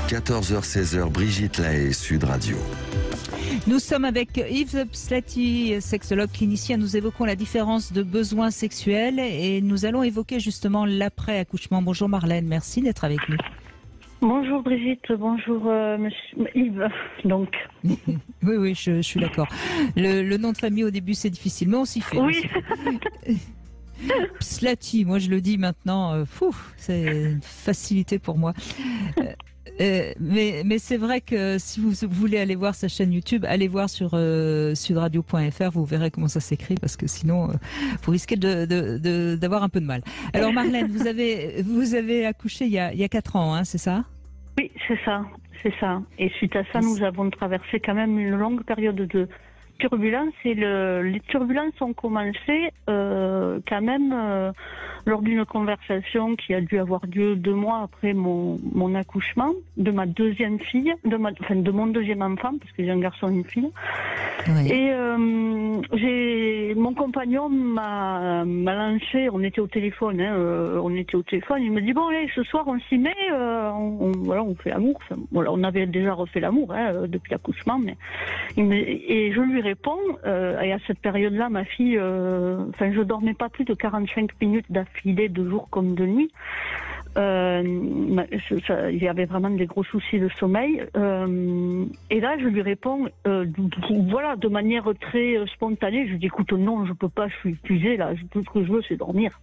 14h-16h, Brigitte Lahaie, Sud Radio. Nous sommes avec Yves Slati, sexologue clinicien. Nous évoquons la différence de besoins sexuels et nous allons évoquer justement l'après-accouchement. Bonjour Marlène, merci d'être avec nous. Bonjour Brigitte, bonjour monsieur Yves. Donc. Oui, je suis d'accord. Le nom de famille au début c'est difficile, mais on s'y fait. Oui. Slati, moi je le dis maintenant, c'est une facilité pour moi. Mais c'est vrai que si vous voulez aller voir sa chaîne YouTube, allez voir sur sudradio.fr, vous verrez comment ça s'écrit parce que sinon vous risquez d'avoir un peu de mal. Alors Marlène, vous avez accouché il y a 4 ans, hein, c'est ça ? Oui, c'est ça. Et suite à ça, nous avons traversé quand même une longue période de turbulences et les turbulences ont commencé quand même lors d'une conversation qui a dû avoir lieu 2 mois après mon accouchement de ma deuxième fille, de mon deuxième enfant parce que j'ai un garçon et une fille. Oui. Et mon compagnon m'a lancé, on était au téléphone, il me dit bon allez, ce soir on s'y met, on fait l'amour. Enfin, voilà, on avait déjà refait l'amour depuis l'accouchement, et je lui réponds, et à cette période-là, ma fille, je dormais pas plus de 45 minutes d'affilée, de jour comme de nuit. Il y avait vraiment des gros soucis de sommeil. Et là, je lui réponds, de manière très spontanée, je lui dis écoute, non, je peux pas, je suis épuisée là, tout ce que je veux, c'est dormir.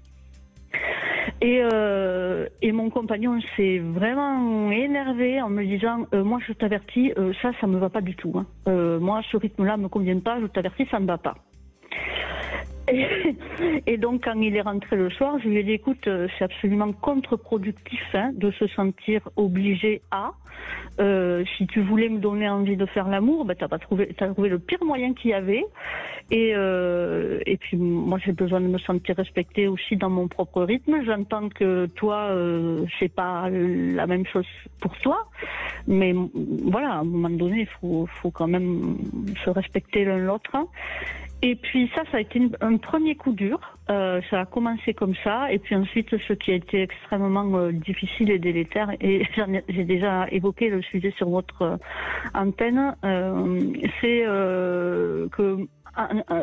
Et mon compagnon s'est vraiment énervé en me disant moi je t'avertis, ça me va pas du tout. Hein. Moi ce rythme-là me convient pas, je t'avertis, ça me va pas. Et donc quand il est rentré le soir, je lui ai dit écoute, c'est absolument contre-productif de se sentir obligé à. Si tu voulais me donner envie de faire l'amour, t'as trouvé le pire moyen qu'il y avait. Et puis moi j'ai besoin de me sentir respectée aussi dans mon propre rythme. J'entends que toi c'est pas la même chose pour toi, mais voilà, à un moment donné il faut quand même se respecter l'un l'autre. Et puis ça a été un premier coup dur. Ça a commencé comme ça. Et puis ensuite, ce qui a été extrêmement difficile et délétère, et j'ai déjà évoqué le sujet sur votre antenne, c'est que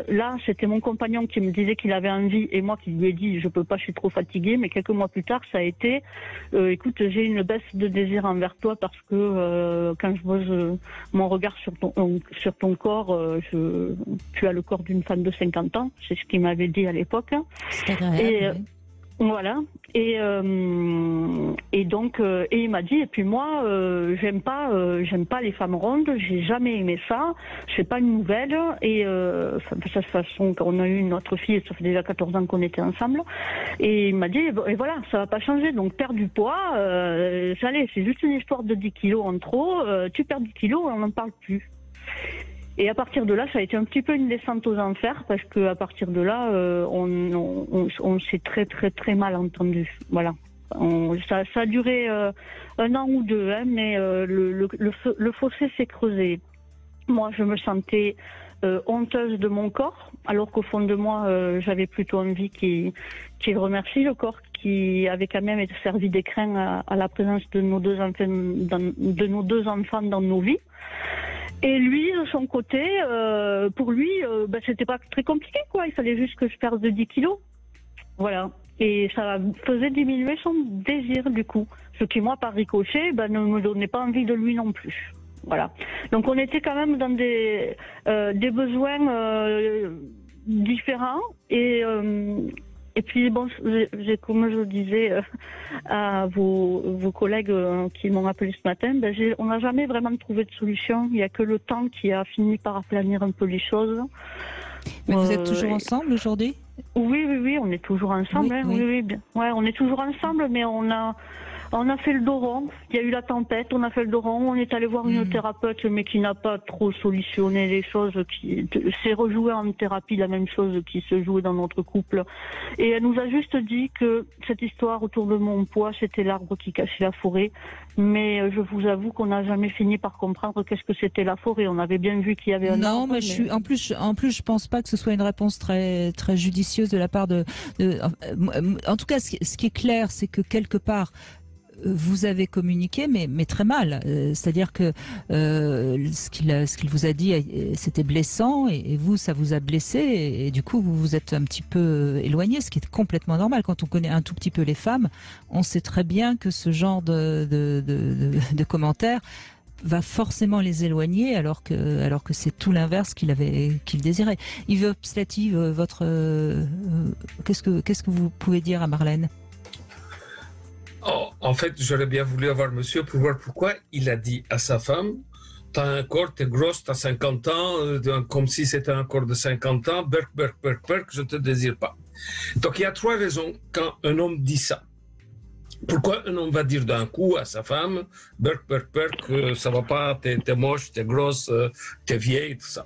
là, c'était mon compagnon qui me disait qu'il avait envie et moi qui lui ai dit je peux pas, je suis trop fatiguée. Mais quelques mois plus tard, ça a été écoute, j'ai une baisse de désir envers toi parce que quand je pose mon regard sur ton corps, tu as le corps d'une femme de 50 ans. C'est ce qu'il m'avait dit à l'époque. C'est agréable. Voilà. Et donc il m'a dit, et puis moi j'aime pas les femmes rondes, j'ai jamais aimé ça, c'est pas une nouvelle. Et de toute façon, quand on a eu une autre fille, ça fait déjà 14 ans qu'on était ensemble, et il m'a dit et voilà, ça va pas changer, donc perds du poids, allez, c'est juste une histoire de 10 kilos en trop, tu perds 10 kilos, on n'en parle plus. Et à partir de là, ça a été un petit peu une descente aux enfers parce que à partir de là, on s'est très très très mal entendu. Voilà. Ça a duré 1 an ou 2, mais le fossé s'est creusé. Moi, je me sentais honteuse de mon corps, alors qu'au fond de moi, j'avais plutôt envie qu'il remercie le corps qui avait quand même été servi d'écrin à la présence de nos deux enfants dans nos vies. Et lui, de son côté, pour lui, c'était pas très compliqué, quoi. Il fallait juste que je perde 10 kilos. Voilà. Et ça faisait diminuer son désir, du coup. Ce qui, moi, par ricochet, ne me donnait pas envie de lui non plus. Voilà. Donc, on était quand même dans des besoins différents. Et puis, bon, comme je disais à vos collègues qui m'ont appelé ce matin, on n'a jamais vraiment trouvé de solution. Il n'y a que le temps qui a fini par aplanir un peu les choses. Mais vous êtes toujours ensemble aujourd'hui ? Oui, on est toujours ensemble. Oui. Ouais, on est toujours ensemble, mais on a fait le dos rond. Il y a eu la tempête, on a fait le dos rond. On est allé voir une thérapeute, mais qui n'a pas trop solutionné les choses. Qui s'est rejoué en thérapie la même chose qui se jouait dans notre couple. Et elle nous a juste dit que cette histoire autour de mon poids, c'était l'arbre qui cachait la forêt. Mais je vous avoue qu'on n'a jamais fini par comprendre qu'est-ce que c'était la forêt. On avait bien vu qu'il y avait un arbre. Non, mais en plus, je pense pas que ce soit une réponse très très judicieuse de la part de en tout cas, ce qui est clair, c'est que quelque part, vous avez communiqué, mais très mal. C'est-à-dire que ce qu'il vous a dit, c'était blessant, et vous, ça vous a blessé, et du coup, vous vous êtes un petit peu éloigné, ce qui est complètement normal. Quand on connaît un tout petit peu les femmes, on sait très bien que ce genre de commentaires va forcément les éloigner, alors que c'est tout l'inverse qu'il désirait. Yves Obstati, qu'est-ce que vous pouvez dire à Marlène? Oh, en fait, j'aurais bien voulu avoir monsieur pour voir pourquoi il a dit à sa femme: t'as un corps, t'es grosse, t'as 50 ans, comme si c'était un corps de 50 ans, berk, je te désire pas. Donc il y a 3 raisons quand un homme dit ça. Pourquoi un homme va dire d'un coup à sa femme: berk, ça va pas, t'es moche, t'es grosse, t'es vieille, tout ça.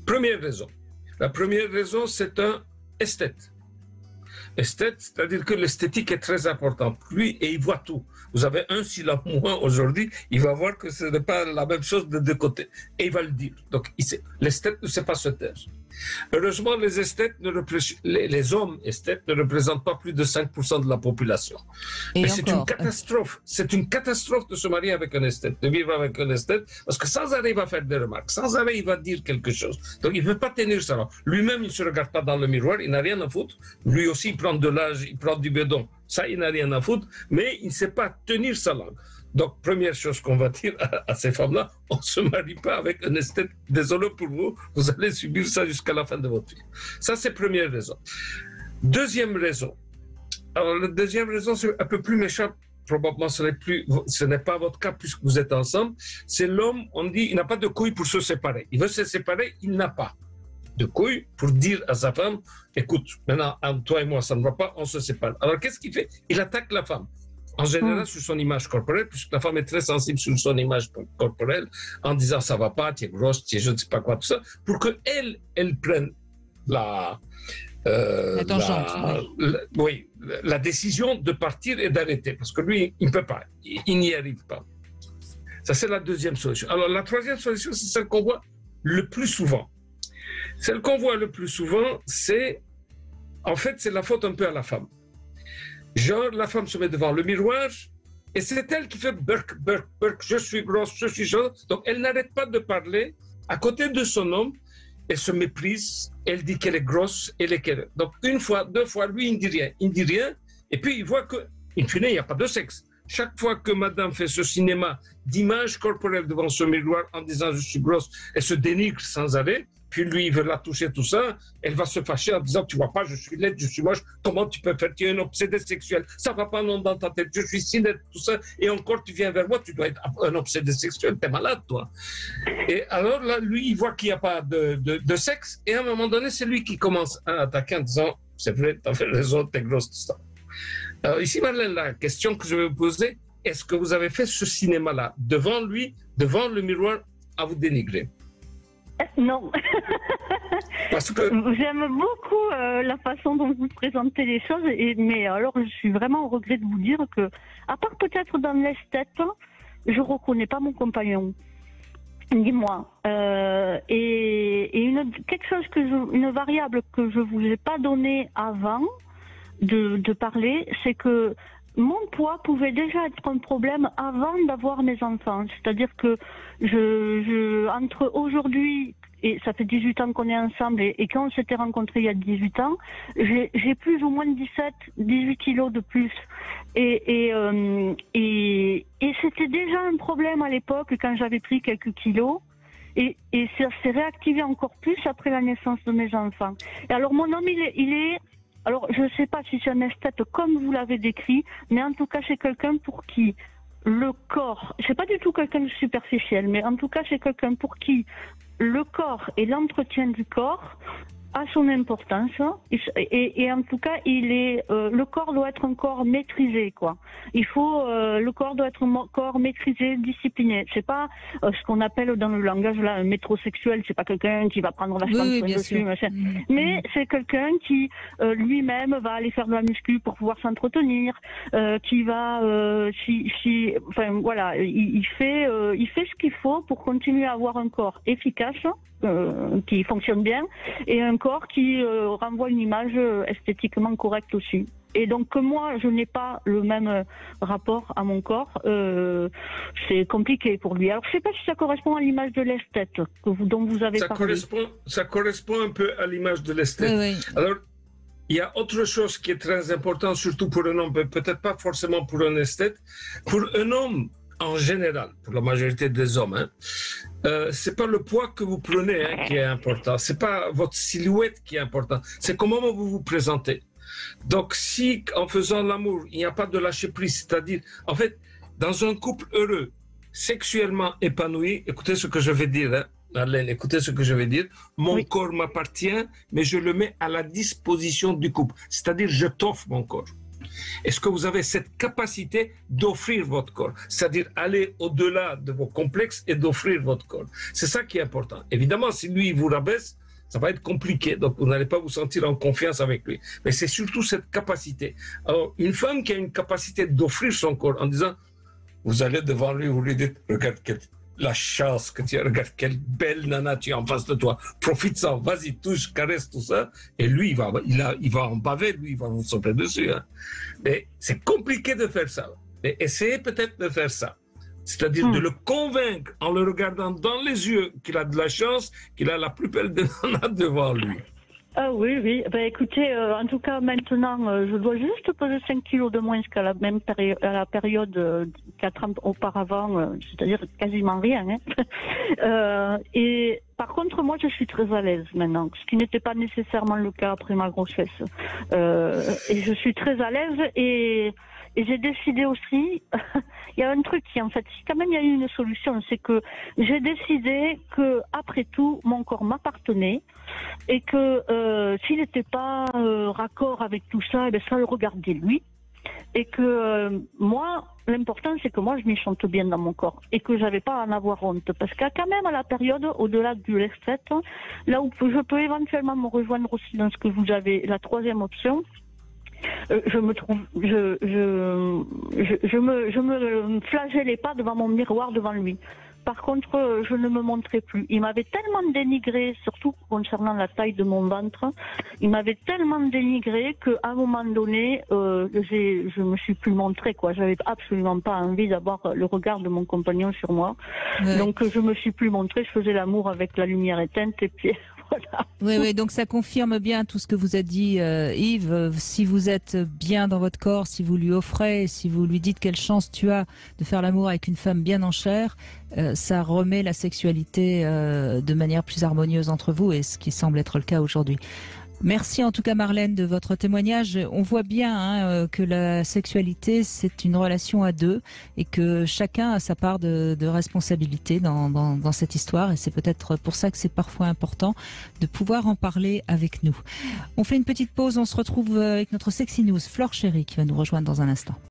Première raison. La première raison, c'est un esthète. Esthète, c'est-à-dire que l'esthétique est très importante. Lui, et il voit tout. Vous avez un syllabe moins aujourd'hui, il va voir que ce n'est pas la même chose de 2 côtés. Et il va le dire. Donc, l'esthète ne sait pas se taire. Heureusement, les hommes esthètes ne représentent pas plus de 5% de la population. Mais c'est une catastrophe. C'est une catastrophe de se marier avec un esthète, de vivre avec un esthète, parce que sans arrêt, il va faire des remarques. Sans arrêt, il va dire quelque chose. Donc, il ne peut pas tenir ça. Lui-même, il ne se regarde pas dans le miroir, il n'a rien à foutre. Lui aussi, il prend de l'âge, il prend du bédon. Ça, il n'a rien à foutre, mais il ne sait pas tenir sa langue. Donc, première chose qu'on va dire à ces femmes-là, on ne se marie pas avec un esthète. Désolé pour vous, vous allez subir ça jusqu'à la fin de votre vie. Ça, c'est première raison. Deuxième raison. Alors, la deuxième raison, c'est un peu plus méchant. Probablement, ce n'est pas votre cas puisque vous êtes ensemble. C'est l'homme, on dit, il n'a pas de couilles pour se séparer. Il veut se séparer, il n'a pas de couilles pour dire à sa femme: écoute, maintenant, toi et moi, ça ne va pas, on se sépare. Alors, qu'est-ce qu'il fait? Il attaque la femme. En général, sur son image corporelle, puisque la femme est très sensible sur son image corporelle, en disant ça va pas, tu es grosse, tu es je ne sais pas quoi, tout ça, pour qu'elle prenne la décision de partir et d'arrêter. Parce que lui, il ne peut pas, il n'y arrive pas. Ça, c'est la deuxième solution. Alors, la troisième solution, c'est celle qu'on voit le plus souvent. Celle qu'on voit le plus souvent, c'est la faute un peu à la femme. Genre, la femme se met devant le miroir et c'est elle qui fait berk, je suis grosse, je suis jaune. Donc, elle n'arrête pas de parler à côté de son homme. Elle se méprise, elle dit qu'elle est grosse, elle est qu'elle. Donc, 1 fois, 2 fois, lui, il ne dit rien. Et puis, il voit qu'in fine, il n'y a pas de sexe. Chaque fois que madame fait ce cinéma d'image corporelle devant ce miroir en disant je suis grosse, elle se dénigre sans arrêt. Puis lui, il veut la toucher, tout ça. Elle va se fâcher en disant: tu vois pas, je suis laide, je suis moche. Comment tu peux faire? Tu es un obsédé sexuel. Ça va pas non dans ta tête. Je suis si laide, tout ça. Et encore, tu viens vers moi, tu dois être un obsédé sexuel. T'es malade, toi. Et alors là, lui, il voit qu'il n'y a pas de sexe. Et à un moment donné, c'est lui qui commence à attaquer en disant: c'est vrai, t'as fait raison, t'es grosse, tout ça. Alors ici, Marlène, la question que je vais vous poser: est-ce que vous avez fait ce cinéma-là devant lui, devant le miroir, à vous dénigrer? Non. Parce que j'aime beaucoup la façon dont vous présentez les choses, mais alors je suis vraiment au regret de vous dire que, à part peut-être dans l'esthète, je reconnais pas mon compagnon. Dis-moi. Quelque chose une variable que je vous ai pas donnée avant de parler, c'est que mon poids pouvait déjà être un problème avant d'avoir mes enfants. C'est-à-dire que entre aujourd'hui, et ça fait 18 ans qu'on est ensemble, et quand on s'était rencontrés il y a 18 ans, j'ai plus ou moins 18 kilos de plus. Et c'était déjà un problème à l'époque quand j'avais pris quelques kilos. Et ça s'est réactivé encore plus après la naissance de mes enfants. Et alors mon homme, il est alors, je ne sais pas si c'est un esthète comme vous l'avez décrit, mais en tout cas, c'est quelqu'un pour qui le corps, c'est pas du tout quelqu'un de superficiel, mais en tout cas, c'est quelqu'un pour qui le corps et l'entretien du corps a son importance. Et en tout cas, le corps doit être un corps maîtrisé, quoi. Le corps doit être un corps maîtrisé, discipliné. C'est pas ce qu'on appelle dans le langage là un métrosexuel. C'est pas quelqu'un qui va prendre vachement de soin dessus, machin. Mais c'est quelqu'un qui lui-même va aller faire de la muscu pour pouvoir s'entretenir, qui va, enfin voilà, il fait ce qu'il faut pour continuer à avoir un corps efficace, qui fonctionne bien, et un corps qui renvoie une image esthétiquement correcte aussi. Et donc que moi, je n'ai pas le même rapport à mon corps, c'est compliqué pour lui. Alors je ne sais pas si ça correspond à l'image de l'esthète dont vous avez parlé. Ça correspond un peu à l'image de l'esthète. Oui, oui. Alors, il y a autre chose qui est très important, surtout pour un homme, peut-être pas forcément pour un esthète. Pour un homme, en général, pour la majorité des hommes, c'est pas le poids que vous prenez qui est important, c'est pas votre silhouette qui est important, c'est comment vous vous présentez. Donc, si en faisant l'amour, il n'y a pas de lâcher prise, c'est-à-dire, en fait, dans un couple heureux, sexuellement épanoui, écoutez ce que je vais dire, Marlène, écoutez ce que je vais dire. Mon corps m'appartient, mais je le mets à la disposition du couple. C'est-à-dire, je t'offre mon corps. Est-ce que vous avez cette capacité d'offrir votre corps? C'est-à-dire aller au-delà de vos complexes et d'offrir votre corps. C'est ça qui est important. Évidemment, si lui, il vous rabaisse, ça va être compliqué. Donc, vous n'allez pas vous sentir en confiance avec lui. Mais c'est surtout cette capacité. Alors, une femme qui a une capacité d'offrir son corps en disant, vous allez devant lui, vous lui dites, regarde la chance que tu as, regarde quelle belle nana tu as en face de toi, profite-en, vas-y, touche, caresse, tout ça, et lui, il va en baver, lui, il va vous sauter dessus. Mais c'est compliqué de faire ça. Mais essayez peut-être de faire ça. C'est-à-dire de le convaincre en le regardant dans les yeux qu'il a de la chance, qu'il a la plus belle des nanas devant lui. Ah oui, oui. Ben, écoutez, en tout cas, maintenant, je dois juste peser 5 kilos de moins qu'à la même à la période 4 ans auparavant, c'est-à-dire quasiment rien. Et par contre, moi, je suis très à l'aise maintenant, ce qui n'était pas nécessairement le cas après ma grossesse. Et je suis très à l'aise et j'ai décidé aussi, il y a un truc qui, en fait, si quand même il y a eu une solution, c'est que j'ai décidé que, après tout, mon corps m'appartenait et que s'il n'était pas raccord avec tout ça, eh bien, ça le regardait lui. Et que moi, l'important, c'est que moi, je m'y sente bien dans mon corps et que j'avais pas à en avoir honte. Parce qu'à quand même, à la période, au-delà du l'esthète, là où je peux éventuellement me rejoindre aussi dans ce que vous avez, la troisième option, je me flagellais pas devant mon miroir devant lui. Par contre, je ne me montrais plus. Il m'avait tellement dénigré, surtout concernant la taille de mon ventre, il m'avait tellement dénigré qu'à un moment donné, je me suis plus montrée, quoi. J'avais absolument pas envie d'avoir le regard de mon compagnon sur moi. Ouais. Donc, je me suis plus montrée. Je faisais l'amour avec la lumière éteinte et puis voilà. Oui, oui, donc ça confirme bien tout ce que vous a dit Yves. Si vous êtes bien dans votre corps, si vous lui offrez, si vous lui dites quelle chance tu as de faire l'amour avec une femme bien en chair, ça remet la sexualité de manière plus harmonieuse entre vous, et ce qui semble être le cas aujourd'hui. Merci en tout cas Marlène de votre témoignage. On voit bien que la sexualité c'est une relation à deux et que chacun a sa part de responsabilité dans cette histoire, et c'est peut-être pour ça que c'est parfois important de pouvoir en parler avec nous. On fait une petite pause, on se retrouve avec notre Sexy News, Flore Chéri qui va nous rejoindre dans un instant.